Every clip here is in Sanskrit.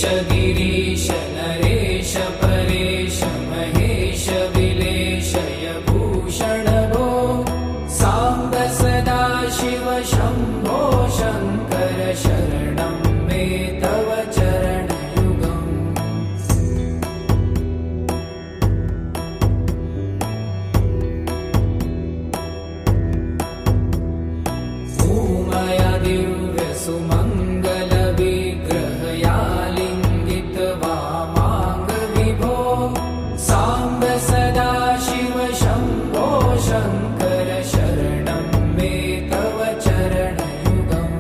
गिरीश नरेश परेश महेश विलेशय भूषण भो साम्ब सदा शिव शम्भो शङ्कर शरणं मे तव चरणयुगम् भूमया दिव्य सुमङ्गल साम्ब सदा शिव शम्भो शङ्कर शरणं मे तव चरणयुगम्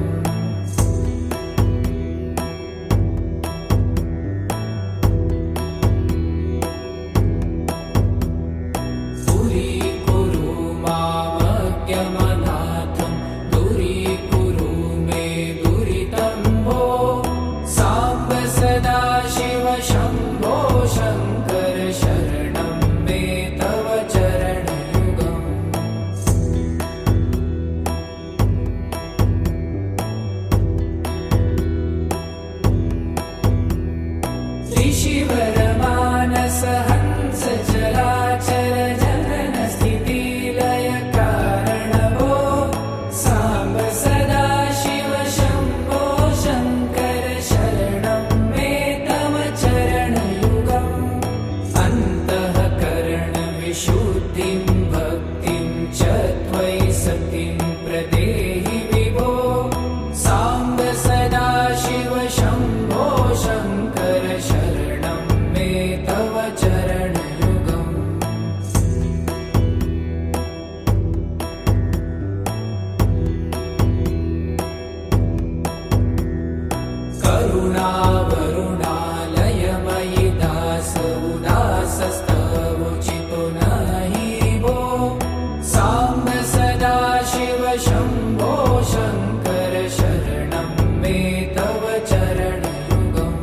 दूरीकुरु मामज्ञमनाथं दूरीकुरु मे दुरितं भो साम्ब सदा शिव शम्भो शङ्कर शरणं मे तव चरणयुगम् ऋषिवरमानस हंस चराचर जनन स्थितिलय कारण भो साम्ब सदा शिव शम्भो शङ्कर शरणं मे तव चरणयुगम् शुद्धिं भक्तिं च त्वयि सतिं प्रदेहि विभो साम्ब सदा शिव शम्भो शङ्कर शरणं मे तव चरणयुगम् करुणावरुणालयमयि दास उदासस्तवोचितो नहि भो साम्ब सदा शिव शम्भो शङ्कर शरणं मे तव चरणयुगम्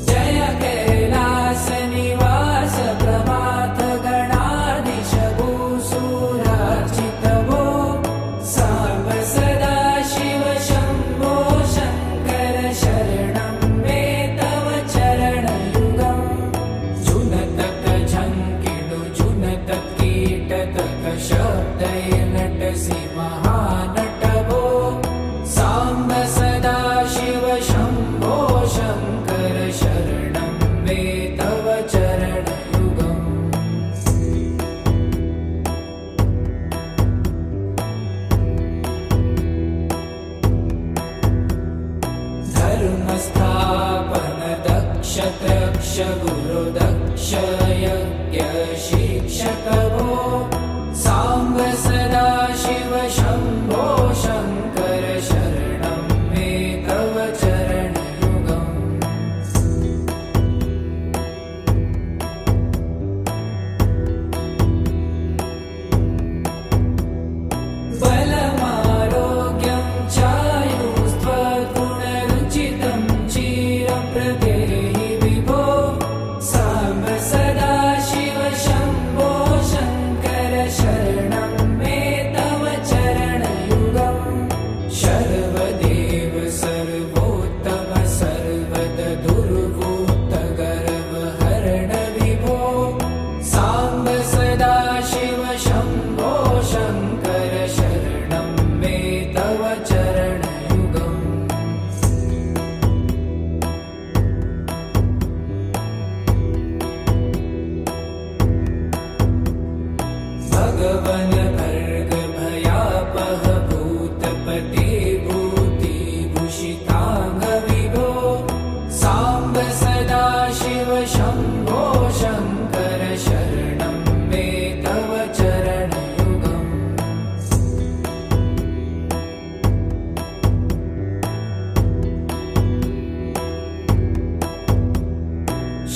जय कैलास निवास प्रभात गणाधीश भूसुरार्चित भो साम्ब सदा शिव शम्भो शङ्कर शरणं मे तव चरणयुगम् जुनतक झङ्किडु जुनतक कीटतक शब्दैर्नटसि महानट भो साम्ब सदा शिव शम्भो शङ्कर शरणं मे तव चरणयुगम् धर्मस्थापन दक्ष त्रक्ष गुरु दक्ष यज्ञ शिक्षक भो साम्ब सदा शिव शम्भो शङ्कर शरणं मे तव चरणयुगम् बलमारोग्यं चायुस्त्वगुणरुचितं चिरं प्रदेहि विभो साम्ब सदा शिव शम्भो शङ्कर शरणं मे तव चरणयुगम् शर्वदेव सर्वोत्तम सर्वद दुर्वूत गर्वहरण विभो साम्ब सदा शिव शम्भो शङ्कर शरणं मे तव चरणयुगम् भगवन् भर्ग भयापह भूतपते भूतिभूषिताङ्ग विभो साम्ब सदा शिव शम्भो शङ्कर शरणं मे तव चरणयुगम्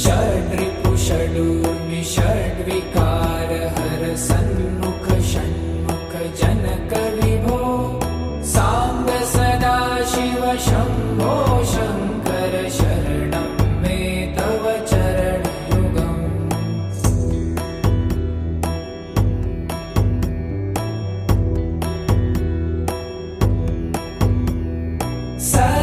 षड्रिपु षडूर्मि षड्विकार हर सन्मुख षण्मुख जनक विभो साम्ब सदा शिव शम्भो शङ्कर शरणं मे तव चरणयुगम् स